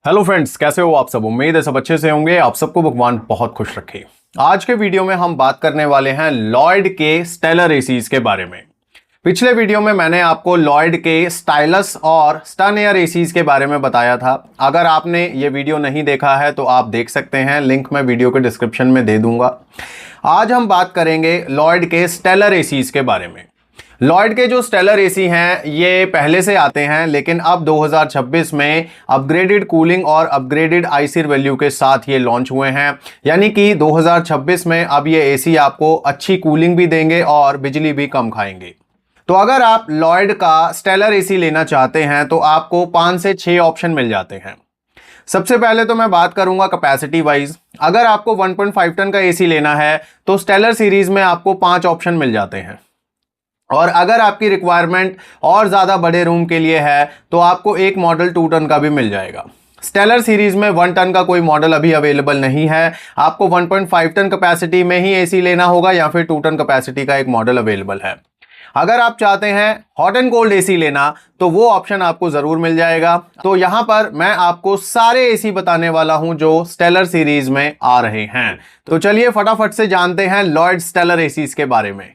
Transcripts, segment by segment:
Hello friends, कैसे हो आप सब। उम्मीद है सब अच्छे से होंगे। आप सबको भगवान बहुत खुश रखे। आज के वीडियो में हम बात करने वाले हैं लॉयड के स्टेलर एसीज के बारे में। पिछले वीडियो में मैंने आपको लॉयड के स्टाइलस और स्टन एयर एसीज के बारे में बताया था। अगर आपने ये वीडियो नहीं देखा है तो आप देख सकते हैं, लिंक मैं वीडियो के डिस्क्रिप्शन में दे दूंगा। आज हम बात करेंगे लॉयड के स्टेलर एसीज के बारे में। लॉयड के जो स्टेलर एसी हैं ये पहले से आते हैं, लेकिन अब 2026 में अपग्रेडेड कूलिंग और अपग्रेडेड आईसीआर वैल्यू के साथ ये लॉन्च हुए हैं। यानी कि 2026 में अब ये एसी आपको अच्छी कूलिंग भी देंगे और बिजली भी कम खाएंगे। तो अगर आप लॉयड का स्टेलर एसी लेना चाहते हैं तो आपको 5 से 6 ऑप्शन मिल जाते हैं। सबसे पहले तो मैं बात करूंगा कैपेसिटी वाइज। अगर आपको 1.5 टन का एसी लेना है तो स्टेलर सीरीज में आपको 5 ऑप्शन मिल जाते हैं, और अगर आपकी रिक्वायरमेंट और ज़्यादा बड़े रूम के लिए है तो आपको एक मॉडल 2 टन का भी मिल जाएगा। स्टेलर सीरीज में 1 टन का कोई मॉडल अभी अवेलेबल नहीं है। आपको 1.5 टन कैपेसिटी में ही एसी लेना होगा या फिर 2 टन कैपेसिटी का एक मॉडल अवेलेबल है। अगर आप चाहते हैं हॉट एंड कोल्ड एसी लेना तो वो ऑप्शन आपको ज़रूर मिल जाएगा। तो यहां पर मैं आपको सारे एसी बताने वाला हूं जो स्टेलर सीरीज में आ रहे हैं। तो चलिए फटाफट से जानते हैं लॉयड स्टेलर एसीज के बारे में।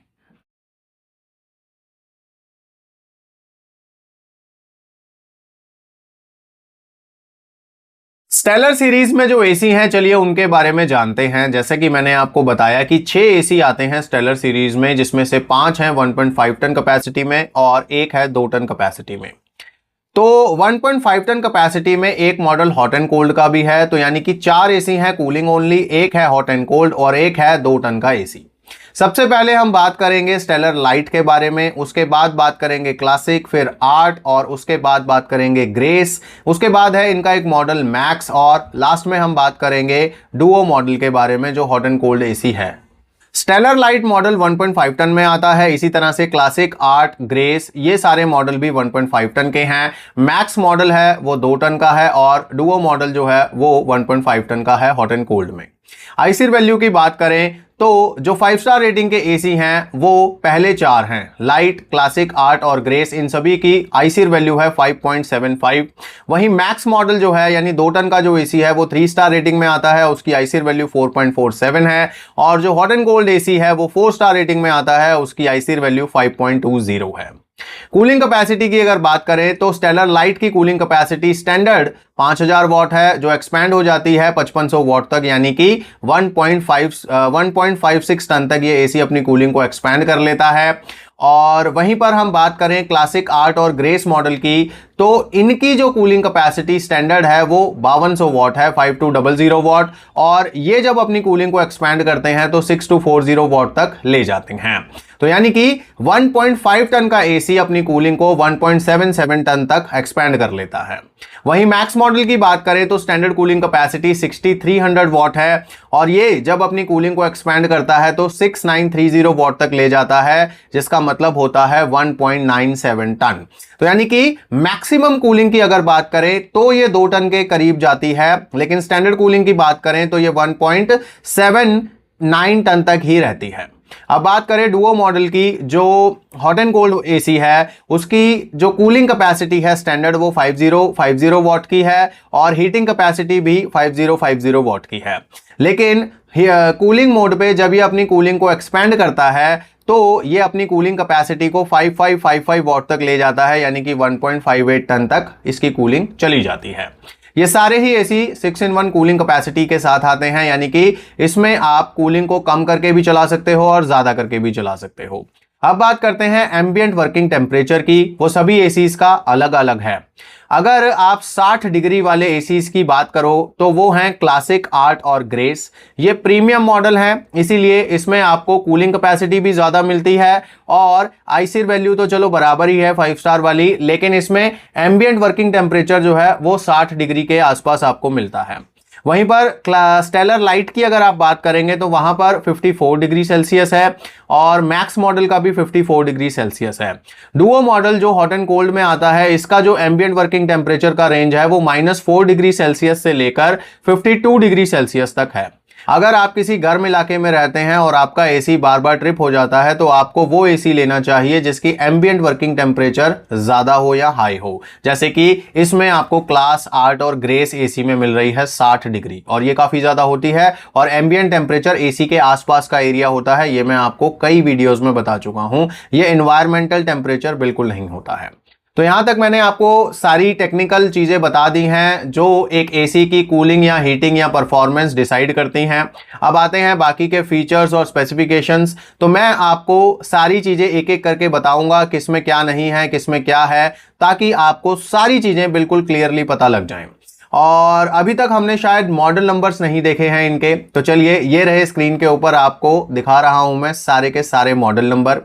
स्टेलर सीरीज में जो एसी हैं, चलिए उनके बारे में जानते हैं। जैसे कि मैंने आपको बताया कि 6 एसी आते हैं स्टेलर सीरीज में, जिसमें से 5 हैं 1.5 टन कैपेसिटी में और एक है 2 टन कैपेसिटी में। तो 1.5 टन कैपेसिटी में एक मॉडल हॉट एंड कोल्ड का भी है, तो यानी कि 4 एसी हैं कूलिंग ओनली, एक है हॉट एंड कोल्ड और एक है 2 टन का एसी। सबसे पहले हम बात करेंगे स्टेलर लाइट के बारे में, उसके बाद बात करेंगे क्लासिक, फिर आर्ट और उसके बाद बात करेंगे ग्रेस। उसके बाद है इनका एक मॉडल मैक्स और लास्ट में हम बात करेंगे डुओ मॉडल के बारे में जो हॉट एंड कोल्ड एसी है। स्टेलर लाइट मॉडल 1.5 टन में आता है। इसी तरह से क्लासिक, आर्ट, ग्रेस ये सारे मॉडल भी 1.5 टन के हैं। मैक्स मॉडल है वो 2 टन का है और डुओ मॉडल जो है वो 1.5 टन का है हॉट एंड कोल्ड में। आईसीआर वैल्यू की बात करें तो जो 5 स्टार रेटिंग के एसी हैं वो पहले 4 हैं, लाइट, क्लासिक, आर्ट और ग्रेस। इन सभी की आईसीआर वैल्यू है 5.75। वहीं मैक्स मॉडल जो है यानी 2 टन का जो एसी है वो 3 स्टार रेटिंग में आता है, उसकी आईसीआर वैल्यू 4.47 है। और जो हॉट एंड कोल्ड एसी है वो 4 स्टार रेटिंग में आता है, उसकी आईसीआर वैल्यू 5.20 है। कूलिंग कैपेसिटी की अगर बात करें तो स्टेलर लाइट की कूलिंग कैपेसिटी स्टैंडर्ड 5000 वॉट है, जो एक्सपैंड हो जाती है 5500 वॉट तक, यानी कि 1.56 टन तक ये एसी अपनी कूलिंग को एक्सपैंड कर लेता है। और वहीं पर हम बात करें क्लासिक, आर्ट और ग्रेस मॉडल की, तो इनकी जो कूलिंग कैपेसिटी स्टैंडर्ड है वो 5200 वॉट है, 5200 वॉट, और ये जब अपनी कूलिंग को एक्सपैंड करते हैं तो 6240 वॉट तक ले जाते हैं। तो यानी कि 1.5 टन का एसी अपनी कूलिंग को 1.77 टन तक एक्सपैंड कर लेता है। वहीं मैक्स मॉडल की बात करें तो स्टैंडर्ड कूलिंग कैपेसिटी 6300 वॉट है और ये जब अपनी कूलिंग को एक्सपैंड करता है तो 6930 वॉट तक ले जाता है, जिसका मतलब होता है 1.97 टन। तो यानी कि मैक्सिमम कूलिंग की अगर बात करें तो ये 2 टन के करीब जाती है, लेकिन स्टैंडर्ड कूलिंग की बात करें तो ये 1.79 टन तक ही रहती है। अब बात करें डुओ मॉडल की, जो हॉट एंड कोल्ड एसी है उसकी जो कूलिंग कैपेसिटी है स्टैंडर्ड वो 5050 वॉट की है और हीटिंग कैपेसिटी भी 5050 वॉट की है। लेकिन कूलिंग मोड पे जब ये अपनी कूलिंग को एक्सपैंड करता है तो ये अपनी कूलिंग कैपेसिटी को 5555 वॉट तक ले जाता है, यानी कि 1.58 टन तक इसकी कूलिंग चली जाती है। ये सारे ही एसी 6-in-1 कूलिंग कैपेसिटी के साथ आते हैं, यानी कि इसमें आप कूलिंग को कम करके भी चला सकते हो और ज्यादा करके भी चला सकते हो। अब बात करते हैं एम्बिएंट वर्किंग टेम्परेचर की, वो सभी एसीज का अलग अलग है। अगर आप 60 डिग्री वाले एसीज की बात करो तो वो हैं क्लासिक, आर्ट और ग्रेस। ये प्रीमियम मॉडल हैं, इसीलिए इसमें आपको कूलिंग कैपेसिटी भी ज्यादा मिलती है और आईसीआर वैल्यू तो चलो बराबर ही है 5 स्टार वाली, लेकिन इसमें एम्बिएंट वर्किंग टेम्परेचर जो है वो 60 डिग्री के आसपास आपको मिलता है। वहीं पर स्टेलर लाइट की अगर आप बात करेंगे तो वहां पर 54 डिग्री सेल्सियस है और मैक्स मॉडल का भी 54 डिग्री सेल्सियस है। डुओ मॉडल जो हॉट एंड कोल्ड में आता है, इसका जो एम्बिएंट वर्किंग टेम्परेचर का रेंज है वो -4 डिग्री सेल्सियस से लेकर 52 डिग्री सेल्सियस तक है। अगर आप किसी गर्म इलाके में रहते हैं और आपका एसी बार बार ट्रिप हो जाता है तो आपको वो एसी लेना चाहिए जिसकी एम्बिएंट वर्किंग टेम्परेचर ज्यादा हो या हाई हो। जैसे कि इसमें आपको क्लास 8 और ग्रेस एसी में मिल रही है 60 डिग्री, और ये काफी ज्यादा होती है। और एम्बिएंट टेम्परेचर एसी के आसपास का एरिया होता है, ये मैं आपको कई वीडियोस में बता चुका हूं। ये एनवायरमेंटल टेम्परेचर बिल्कुल नहीं होता है। तो यहां तक मैंने आपको सारी टेक्निकल चीजें बता दी हैं जो एक एसी की कूलिंग या हीटिंग या परफॉर्मेंस डिसाइड करती हैं। अब आते हैं बाकी के फीचर्स और स्पेसिफिकेशंस। तो मैं आपको सारी चीजें एक एक करके बताऊंगा, किसमें क्या नहीं है, किसमें क्या है, ताकि आपको सारी चीजें बिल्कुल क्लियरली पता लग जाएं। और अभी तक हमने शायद मॉडल नंबर्स नहीं देखे हैं इनके, तो चलिए ये रहे स्क्रीन के ऊपर आपको दिखा रहा हूं मैं सारे के सारे मॉडल नंबर।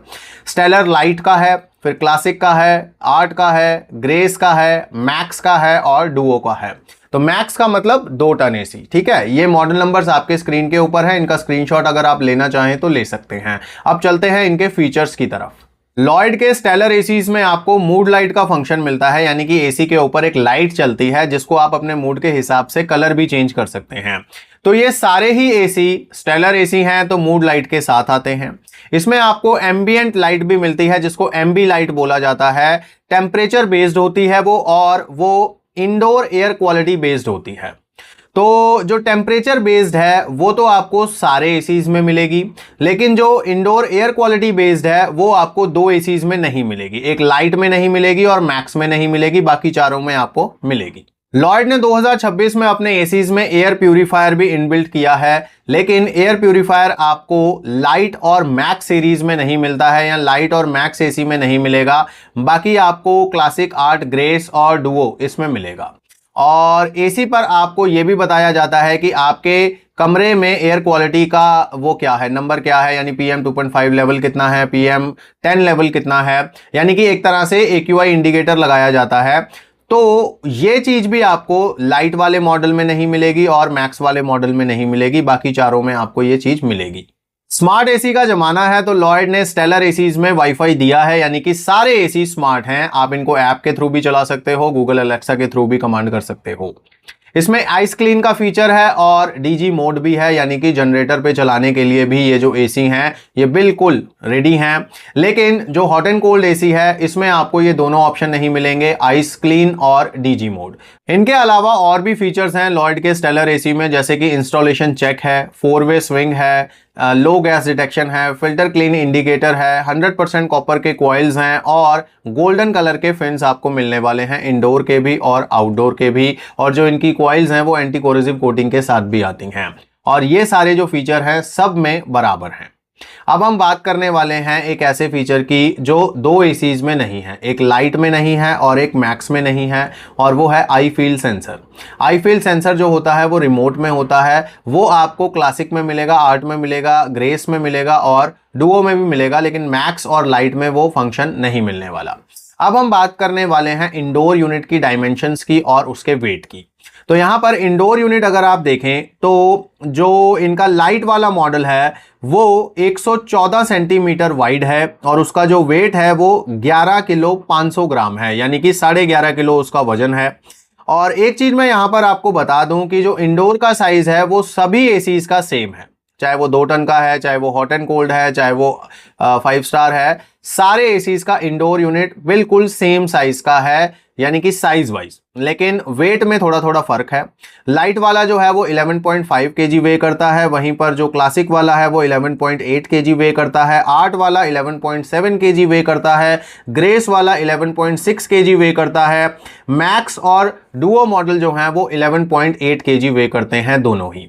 स्टेलर लाइट का है, फिर क्लासिक का है, आर्ट का है, ग्रेस का है, मैक्स का है और डुओ का है। तो मैक्स का मतलब 2 टन एसी, ठीक है। ये मॉडल नंबर्स आपके स्क्रीन के ऊपर है, इनका स्क्रीनशॉट अगर आप लेना चाहें तो ले सकते हैं। अब चलते हैं इनके फीचर्स की तरफ। लॉयड के स्टेलर एसीज में आपको मूड लाइट का फंक्शन मिलता है, यानी कि एसी के ऊपर एक लाइट चलती है जिसको आप अपने मूड के हिसाब से कलर भी चेंज कर सकते हैं। तो ये सारे ही एसी स्टेलर एसी हैं तो मूड लाइट के साथ आते हैं। इसमें आपको एम्बिएंट लाइट भी मिलती है जिसको एम्बी लाइट बोला जाता है। टेम्परेचर बेस्ड होती है वो, और वो इंडोर एयर क्वालिटी बेस्ड होती है। तो जो टेम्परेचर बेस्ड है वो तो आपको सारे एसीज में मिलेगी, लेकिन जो इंडोर एयर क्वालिटी बेस्ड है वो आपको 2 एसीज में नहीं मिलेगी। एक लाइट में नहीं मिलेगी और मैक्स में नहीं मिलेगी, बाकी चारों में आपको मिलेगी। लॉयड ने 2026 में अपने एसीज में एयर प्यूरिफायर भी इनबिल्ट किया है, लेकिन एयर प्यूरिफायर आपको लाइट और मैक्स सीरीज में नहीं मिलता है, या लाइट और मैक्स एसी में नहीं मिलेगा। बाकी आपको क्लासिक, आर्ट, ग्रेस और डुओ इसमें मिलेगा। और एसी पर आपको यह भी बताया जाता है कि आपके कमरे में एयर क्वालिटी का वो क्या है, नंबर क्या है, यानी PM 2.5 लेवल कितना है, PM 10 लेवल कितना है, यानी कि एक तरह से AQI इंडिकेटर लगाया जाता है। तो ये चीज भी आपको लाइट वाले मॉडल में नहीं मिलेगी और मैक्स वाले मॉडल में नहीं मिलेगी, बाकी चारों में आपको ये चीज मिलेगी। स्मार्ट एसी का जमाना है तो लॉयड ने स्टेलर एसीज में वाईफाई दिया है, यानी कि सारे एसी स्मार्ट हैं। आप इनको ऐप के थ्रू भी चला सकते हो, गूगल अलेक्सा के थ्रू भी कमांड कर सकते हो। इसमें आइस क्लीन का फीचर है और डीजी मोड भी है, यानी कि जनरेटर पे चलाने के लिए भी ये जो एसी हैं ये बिल्कुल रेडी हैं। लेकिन जो हॉट एंड कोल्ड एसी है इसमें आपको ये दोनों ऑप्शन नहीं मिलेंगे, आइस क्लीन और डीजी मोड। इनके अलावा और भी फीचर्स हैं लॉयड के स्टेलर एसी में, जैसे कि इंस्टॉलेशन चेक है, 4-वे स्विंग है, लो गैस डिटेक्शन है, फिल्टर क्लीन इंडिकेटर है, 100% कॉपर के कॉइल्स हैं और गोल्डन कलर के फिन्स आपको मिलने वाले हैं, इंडोर के भी और आउटडोर के भी। और जो इनकी कॉइल्स हैं वो एंटी कोरोसिव कोटिंग के साथ भी आती हैं। और ये सारे जो फीचर हैं सब में बराबर हैं। अब हम बात करने वाले हैं एक ऐसे फीचर की जो 2 एसीज में नहीं है, एक लाइट में नहीं है और एक मैक्स में नहीं है, और वो है I feel sensor. I feel sensor जो होता है वो रिमोट में होता है, वो आपको क्लासिक में मिलेगा, आर्ट में मिलेगा, ग्रेस में मिलेगा और डुओ में भी मिलेगा, लेकिन मैक्स और लाइट में वो फंक्शन नहीं मिलने वाला। अब हम बात करने वाले हैं इंडोर यूनिट की डायमेंशंस की और उसके वेट की। तो यहां पर इंडोर यूनिट अगर आप देखें तो जो इनका लाइट वाला मॉडल है वो 114 सेंटीमीटर वाइड है और उसका जो वेट है वो 11 किलो 500 ग्राम है, यानी कि 11.5 किलो उसका वजन है। और एक चीज मैं यहां पर आपको बता दूं कि जो इंडोर का साइज है वो सभी एसीज का सेम है, चाहे वो 2 टन का है, चाहे वो हॉट एंड कोल्ड है, चाहे वो 5 स्टार है, सारे एसीज का इंडोर यूनिट बिल्कुल सेम साइज का है, यानी कि साइज वाइज। लेकिन वेट में थोड़ा थोड़ा फर्क है। लाइट वाला जो है वो 11.5 केजी वे करता है, वहीं पर जो क्लासिक वाला है वो 11.8 केजी वे करता है, आर्ट वाला 11.7 केजी वे करता है, ग्रेस वाला 11.6 केजी वे करता है, मैक्स और डुओ मॉडल जो है वो 11.8 केजी वे करते हैं दोनों ही।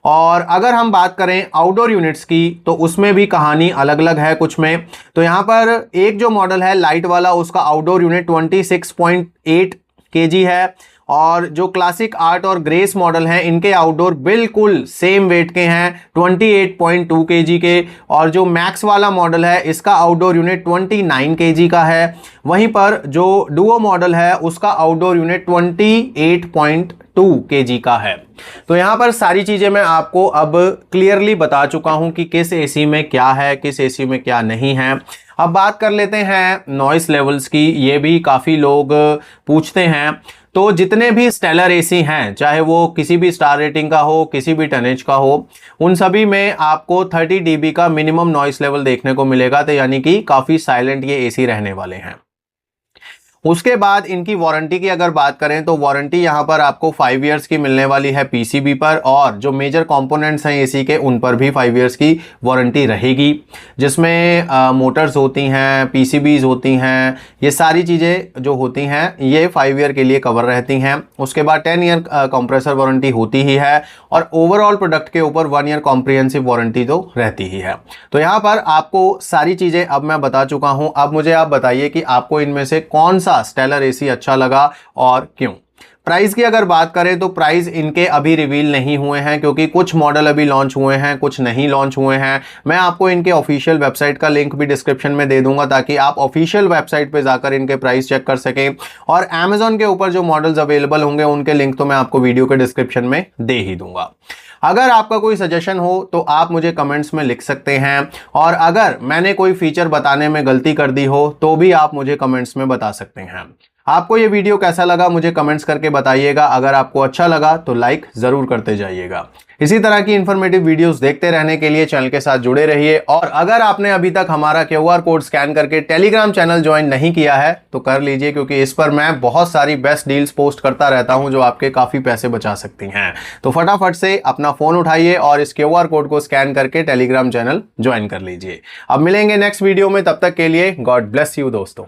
और अगर हम बात करें आउटडोर यूनिट्स की तो उसमें भी कहानी अलग अलग है कुछ में। तो यहां पर एक जो मॉडल है लाइट वाला उसका आउटडोर यूनिट 26.8 केजी है, और जो क्लासिक, आर्ट और ग्रेस मॉडल हैं इनके आउटडोर बिल्कुल सेम वेट के हैं 28.2 केजी के, और जो मैक्स वाला मॉडल है इसका आउटडोर यूनिट 29 केजी का है। वहीं पर जो डुओ मॉडल है उसका आउटडोर यूनिट 28.2 केजी का है। तो यहां पर सारी चीजें मैं आपको अब क्लियरली बता चुका हूं कि किस एसी में क्या है, किस एसी में क्या नहीं है। अब बात कर लेते हैं नॉइस लेवल्स की, ये भी काफ़ी लोग पूछते हैं। तो जितने भी स्टेलर एसी हैं, चाहे वो किसी भी स्टार रेटिंग का हो, किसी भी टनेज का हो, उन सभी में आपको 30 dB का मिनिमम नॉइस लेवल देखने को मिलेगा। तो यानी कि काफी साइलेंट ये एसी रहने वाले हैं। उसके बाद इनकी वारंटी की अगर बात करें तो वारंटी यहां पर आपको 5 इयर्स की मिलने वाली है पीसीबी पर, और जो मेजर कंपोनेंट्स हैं एसी के उन पर भी 5 इयर्स की वारंटी रहेगी, जिसमें मोटर्स होती हैं, पीसीबीज होती हैं, ये सारी चीज़ें जो होती हैं ये 5 ईयर के लिए कवर रहती हैं। उसके बाद 10 ईयर कंप्रेसर वारंटी होती ही है, और ओवरऑल प्रोडक्ट के ऊपर 1 ईयर कॉम्प्रिहेंसिव वारंटी तो रहती ही है। तो यहाँ पर आपको सारी चीज़ें अब मैं बता चुका हूं। अब मुझे आप बताइए कि आपको इनमें से कौन सा स्टेलर एसी अच्छा लगा और क्यों। प्राइस की अगर बात करें तो प्राइस इनके अभी रिवील नहीं हुए हैं, क्योंकि कुछ मॉडल अभी लॉन्च हुए हैं, कुछ नहीं लॉन्च हुए हैं। मैं आपको इनके ऑफिशियल वेबसाइट का लिंक भी डिस्क्रिप्शन में दे दूंगा, ताकि आप ऑफिशियल वेबसाइट पे जाकर इनके प्राइस चेक कर सकें। और Amazon के ऊपर जो मॉडल्स अवेलेबल होंगे उनके लिंक तो मैं आपको वीडियो के डिस्क्रिप्शन में दे ही दूंगा। अगर आपका कोई सजेशन हो तो आप मुझे कमेंट्स में लिख सकते हैं, और अगर मैंने कोई फीचर बताने में गलती कर दी हो तो भी आप मुझे कमेंट्स में बता सकते हैं। आपको ये वीडियो कैसा लगा मुझे कमेंट्स करके बताइएगा। अगर आपको अच्छा लगा तो लाइक जरूर करते जाइएगा। इसी तरह की इंफॉर्मेटिव वीडियोस देखते रहने के लिए चैनल के साथ जुड़े रहिए, और अगर आपने अभी तक हमारा QR कोड स्कैन करके टेलीग्राम चैनल ज्वाइन नहीं किया है तो कर लीजिए, क्योंकि इस पर मैं बहुत सारी बेस्ट डील्स पोस्ट करता रहता हूं जो आपके काफी पैसे बचा सकती हैं। तो फटाफट से अपना फोन उठाइए और इस QR कोड को स्कैन करके टेलीग्राम चैनल ज्वाइन कर लीजिए। अब मिलेंगे नेक्स्ट वीडियो में, तब तक के लिए गॉड ब्लेस यू दोस्तों।